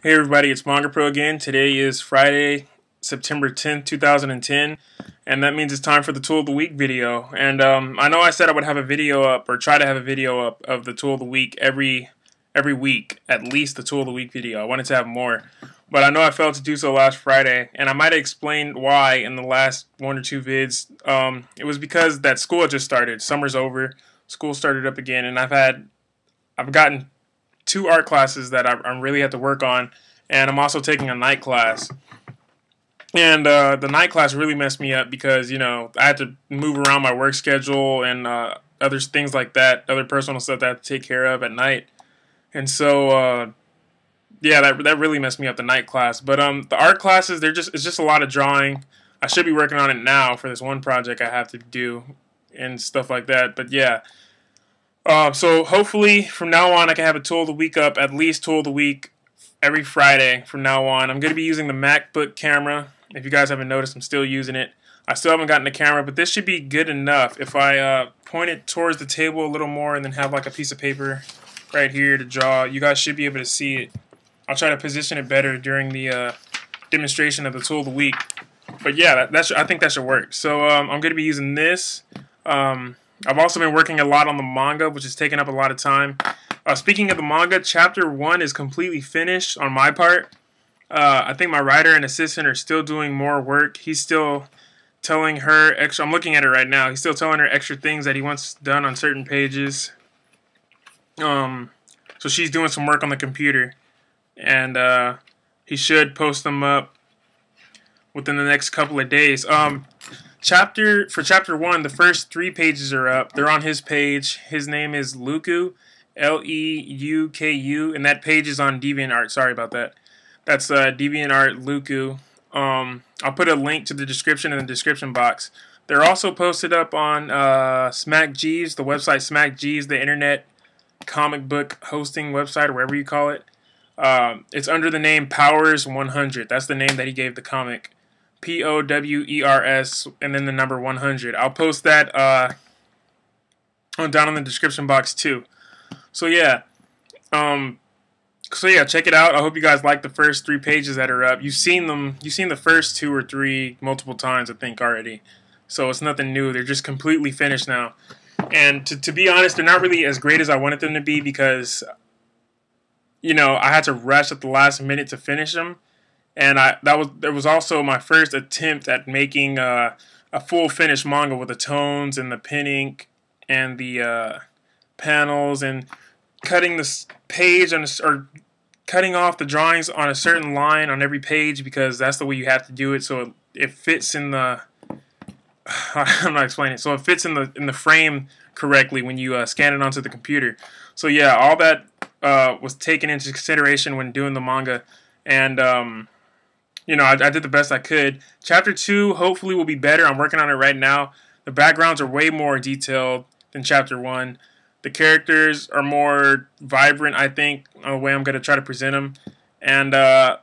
Hey everybody, it's Manga Pro again. Today is Friday, September 10th, 2010, and that means it's time for the Tool of the Week video. And I know I said I would have a video up, or try to have a video up, of the Tool of the Week every week, at least the Tool of the Week video. I wanted to have more, but I know I failed to do so last Friday, and I might have explained why in the last one or two vids. It was because that school had just started. Summer's over, school started up again, and I've gotten 2 art classes that I really had to work on, and I'm also taking a night class. And the night class really messed me up because, you know, I had to move around my work schedule and other things like that, other personal stuff that I have to take care of at night. And so, yeah, that really messed me up, the night class. But the art classes, it's just a lot of drawing. I should be working on it now for this one project I have to do and stuff like that. But yeah. So hopefully from now on I can have a Tool of the Week up, at least Tool of the Week every Friday from now on. I'm going to be using the MacBook camera. If you guys haven't noticed, I'm still using it. I still haven't gotten the camera, but this should be good enough if I point it towards the table a little more and then have like a piece of paper right here to draw. You guys should be able to see it. I'll try to position it better during the demonstration of the Tool of the Week. But yeah, I think that should work. So I'm going to be using this. I've also been working a lot on the manga, which is taking up a lot of time. Speaking of the manga, Chapter 1 is completely finished on my part. I think my writer and assistant are still doing more work. He's still telling her extra. I'm looking at it right now. He's still telling her extra things that he wants done on certain pages. So she's doing some work on the computer, and he should post them up within the next couple of days. For Chapter 1, the first 3 pages are up. They're on his page. His name is Leuku, L-E-U-K-U, and that page is on DeviantArt. Sorry about that. That's DeviantArt Leuku. I'll put a link to the description in the description box. They're also posted up on SmackJeeves, the website SmackJeeves, the internet comic book hosting website, or whatever you call it. It's under the name Powers 100. That's the name that he gave the comic. P-O-W-E-R-S, and then the number 100. I'll post that down in the description box too. So yeah, check it out. I hope you guys like the first 3 pages that are up. You've seen them. You've seen the first 2 or 3 multiple times, I think, already. So it's nothing new. They're just completely finished now. And to be honest, they're not really as great as I wanted them to be because, you know, I had to rush at the last minute to finish them. And that was also my first attempt at making a full finished manga with the tones and the pen ink and the panels and cutting this page or cutting off the drawings on a certain line on every page because that's the way you have to do it so it fits in the I'm not explaining it. So it fits in the frame correctly when you scan it onto the computer. So yeah, all that was taken into consideration when doing the manga, and you know, I did the best I could. Chapter 2 hopefully will be better. I'm working on it right now. The backgrounds are way more detailed than Chapter 1. The characters are more vibrant, I think, on the way I'm going to try to present them. And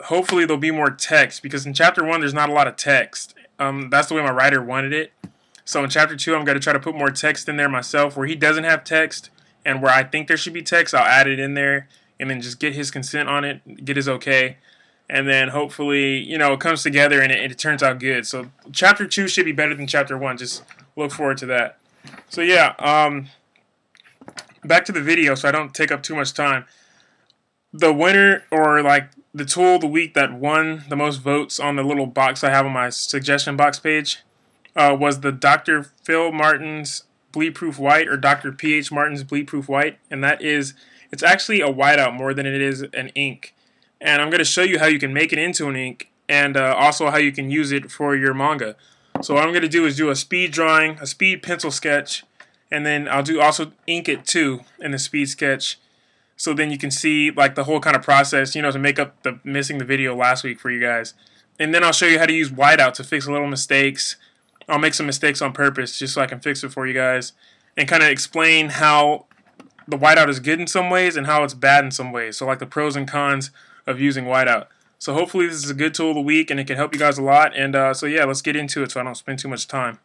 hopefully there'll be more text, because in Chapter 1 there's not a lot of text. That's the way my writer wanted it. So in Chapter 2 I'm going to try to put more text in there myself. Where he doesn't have text and where I think there should be text, I'll add it in there and then just get his consent on it, get his okay. And then hopefully, you know, it comes together and it turns out good. So Chapter 2 should be better than Chapter 1. Just look forward to that. So yeah, back to the video so I don't take up too much time. The winner, or like the Tool of the Week that won the most votes on the little box I have on my suggestion box page, was the Dr. Phil Martin's Bleed Proof White, or Dr. P.H. Martin's Bleed Proof White. And that is, it's actually a whiteout more than it is an ink. And I'm going to show you how you can make it into an ink, and also how you can use it for your manga. So what I'm going to do is do a speed drawing, a speed pencil sketch, and then I'll also ink it too in the speed sketch. So then you can see like the whole kind of process, you know, to make up missing the video last week for you guys. And then I'll show you how to use whiteout to fix little mistakes. I'll make some mistakes on purpose just so I can fix it for you guys, and kind of explain how the whiteout is good in some ways and how it's bad in some ways. So like the pros and cons of using whiteout. So hopefully this is a good tool of the week and it can help you guys a lot. And so yeah, let's get into it so I don't spend too much time.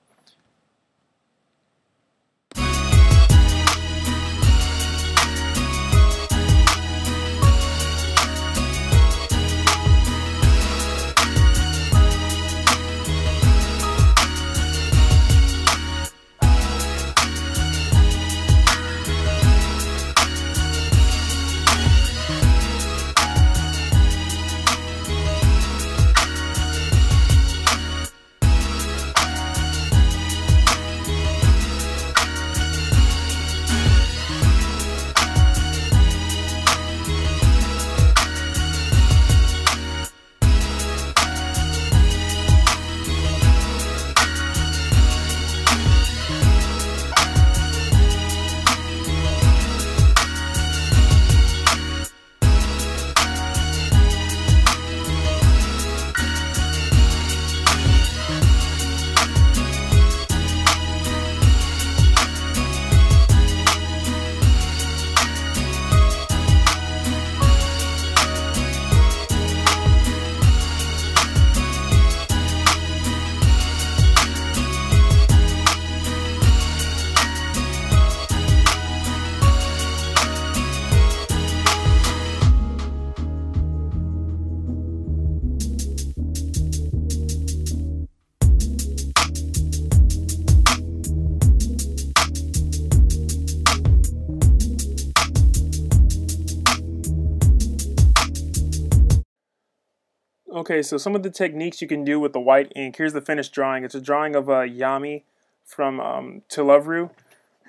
Okay, so some of the techniques you can do with the white ink. Here's the finished drawing. It's a drawing of Yami from To Love Ru,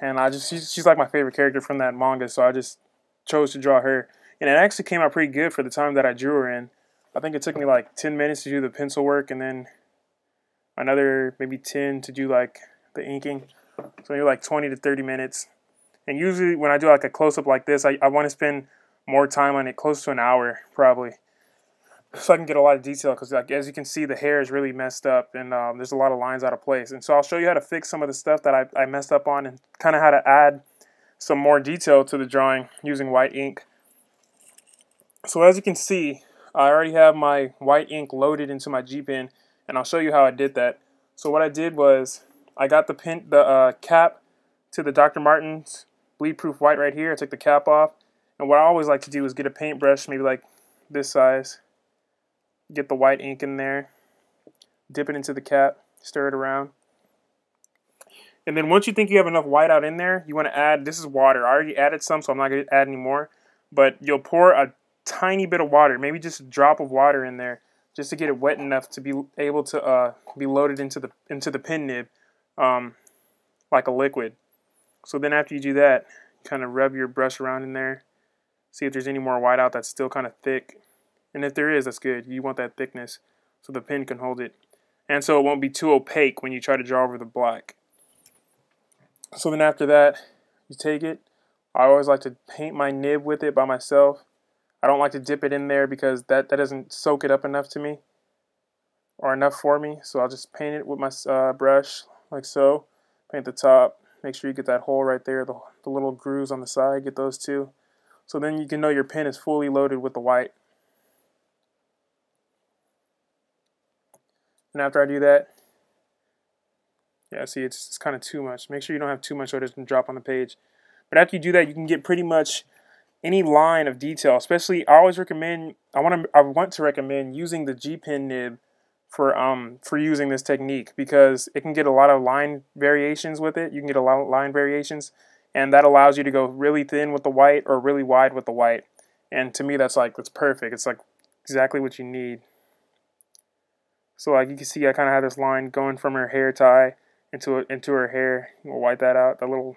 and she's like my favorite character from that manga, so I just chose to draw her. And it actually came out pretty good for the time that I drew her in. I think it took me like 10 minutes to do the pencil work, and then another maybe 10 to do like the inking. So maybe like 20 to 30 minutes. And usually when I do like a close-up like this, I want to spend more time on it, close to an hour probably, so I can get a lot of detail, because like, as you can see, the hair is really messed up, and there's a lot of lines out of place. And so I'll show you how to fix some of the stuff that I messed up on, and kind of how to add some more detail to the drawing using white ink. So as you can see, I already have my white ink loaded into my G Pen, and I'll show you how I did that. So what I did was I got the cap to the Dr. Martens bleed proof white right here. I took the cap off, and what I always like to do is get a paintbrush, maybe like this size. Get the white ink in there, dip it into the cap, stir it around. And then once you think you have enough whiteout in there, you want to add, this is water. I already added some, so I'm not going to add any more. But you'll pour a tiny bit of water, maybe just a drop of water in there, just to get it wet enough to be able to be loaded into the pen nib like a liquid. So then after you do that, kind of rub your brush around in there, see if there's any more whiteout that's still kind of thick. And if there is, that's good. You want that thickness so the pen can hold it. And so it won't be too opaque when you try to draw over the black. So then after that, you take it. I always like to paint my nib with it by myself. I don't like to dip it in there because that doesn't soak it up enough to me, or enough for me. So I'll just paint it with my brush like so. Paint the top. Make sure you get that hole right there, the little grooves on the side. Get those too. So then you can know your pen is fully loaded with the white. And after I do that, yeah, see, it's kind of too much. Make sure you don't have too much so it doesn't drop on the page. But after you do that, you can get pretty much any line of detail. Especially, I always recommend, I want to recommend using the G Pen nib for using this technique, because it can get a lot of line variations with it. You can get a lot of line variations, and that allows you to go really thin with the white or really wide with the white. And to me, that's perfect. It's like exactly what you need. So like you can see, I kind of have this line going from her hair tie into her hair. We'll wipe that out. You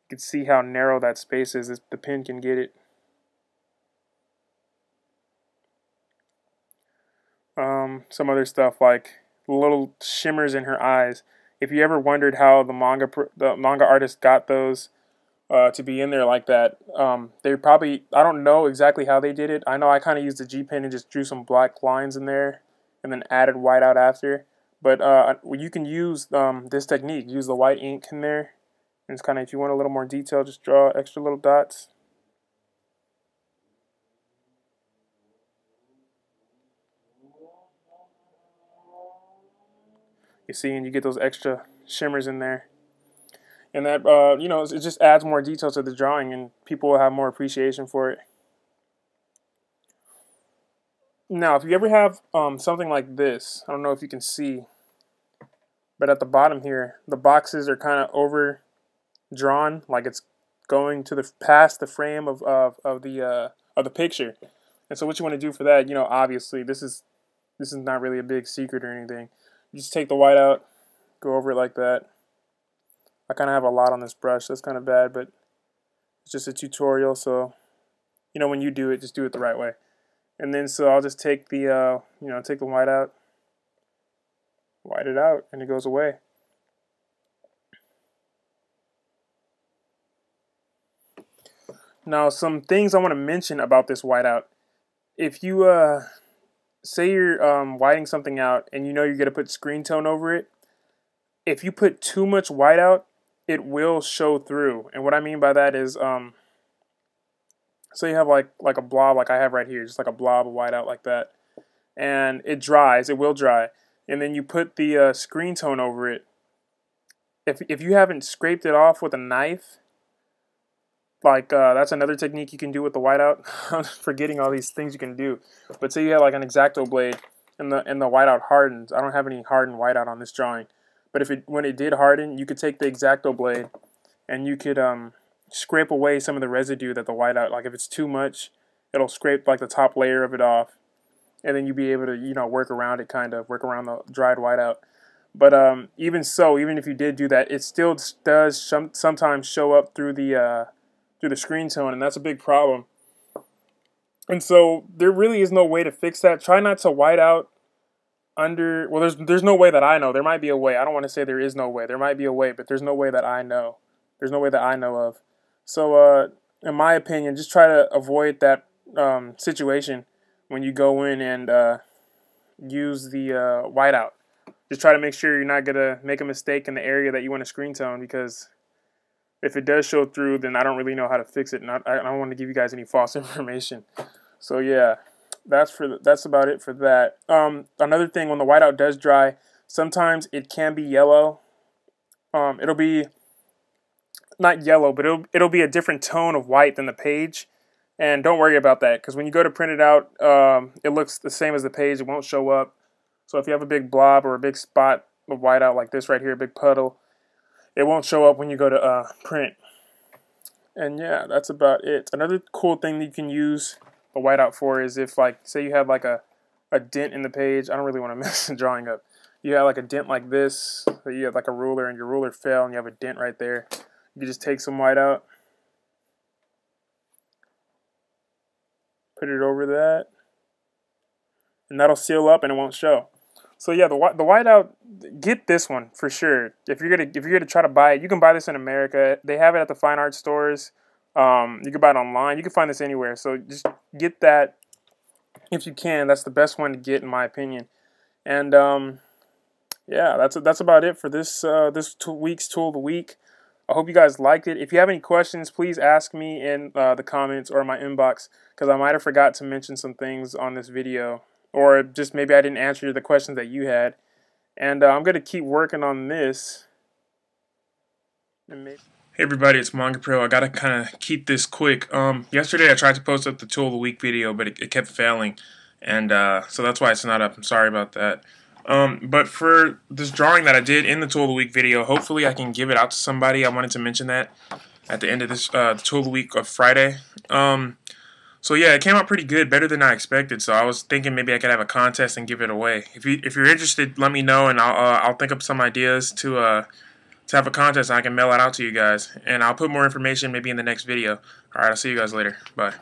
can see how narrow that space is. The pen can get it. Some other stuff like little shimmers in her eyes. If you ever wondered how the manga artist got those to be in there like that, they probably, I don't know exactly how they did it. I know I kind of used the G Pen and just drew some black lines in there, and then added whiteout after. But you can use this technique. Use the white ink in there. And it's kind of, if you want a little more detail, just draw extra little dots. You see, and you get those extra shimmers in there. And that, it just adds more detail to the drawing, and people will have more appreciation for it. Now, if you ever have something like this, I don't know if you can see, but at the bottom here, the boxes are kind of overdrawn, like it's going to past the frame of the picture. And so what you want to do for that, obviously this is not really a big secret or anything. You just take the white out, go over it like that. I kind of have a lot on this brush, that's kind of bad, but it's just a tutorial, so when you do it, just do it the right way. And then so I'll just take the take the white out, white it out, and it goes away. Now, some things I want to mention about this whiteout. If you say you're whiting something out and you're going to put screen tone over it, if you put too much whiteout, it will show through. And what I mean by that is, so you have like a blob like I have right here, just like a blob of whiteout like that, and it dries, it will dry, and then you put the screen tone over it. If you haven't scraped it off with a knife, that's another technique you can do with the whiteout. I'm forgetting all these things you can do. But say you have like an X-Acto blade and the whiteout hardens. I don't have any hardened whiteout on this drawing, but when it did harden, you could take the X-Acto blade and you could scrape away some of the residue that the whiteout, like if it's too much, it'll scrape like the top layer of it off. and then you'd be able to, you know, work around it, kind of work around the dried whiteout. But even so, even if you did do that, it still does sometimes show up through the screen tone, and that's a big problem. And so there really is no way to fix that. Try not to white out under, well, there's no way that I know. There might be a way. I don't want to say there is no way. There might be a way, but there's no way that I know. There's no way that I know of. So in my opinion, just try to avoid that situation when you go in and use the whiteout. Just try to make sure you're not going to make a mistake in the area that you want to screen tone, because if it does show through, then I don't really know how to fix it, and I don't want to give you guys any false information. So yeah, that's about it for that. Another thing, when the whiteout does dry, sometimes it can be yellow. It'll be not yellow, but it'll be a different tone of white than the page. And don't worry about that, because when you go to print it out, it looks the same as the page. It won't show up. So if you have a big blob or a big spot of whiteout like this right here, a big puddle, it won't show up when you go to print. And yeah, that's about it. Another cool thing that you can use a whiteout for is if, like, say you have like a dent in the page. I don't really want to mess the drawing up. You have like a dent like this, so you have like a ruler and your ruler fell and you have a dent right there. You can just take some whiteout, put it over that, and that'll seal up and it won't show. So yeah, the whiteout, get this one for sure. If you're gonna try to buy it, you can buy this in America. They have it at the fine art stores. You can buy it online. You can find this anywhere. So just get that if you can. That's the best one to get, in my opinion. And yeah, that's about it for this week's tool of the week. I hope you guys liked it. If you have any questions, please ask me in the comments or my inbox, because I might have forgot to mention some things on this video. Or just maybe I didn't answer the questions that you had. And I'm going to keep working on this. Hey everybody, it's Manga Pro. I got to kind of keep this quick. Yesterday I tried to post up the Tool of the Week video, but it kept failing. And so that's why it's not up. I'm sorry about that. But for this drawing that I did in the Tool of the Week video, hopefully I can give it out to somebody. I wanted to mention that at the end of this the Tool of the Week of Friday. So yeah, it came out pretty good, better than I expected. So I was thinking maybe I could have a contest and give it away. If you're interested, let me know, and I'll think up some ideas to have a contest, and I can mail it out to you guys. And I'll put more information maybe in the next video. All right, I'll see you guys later. Bye.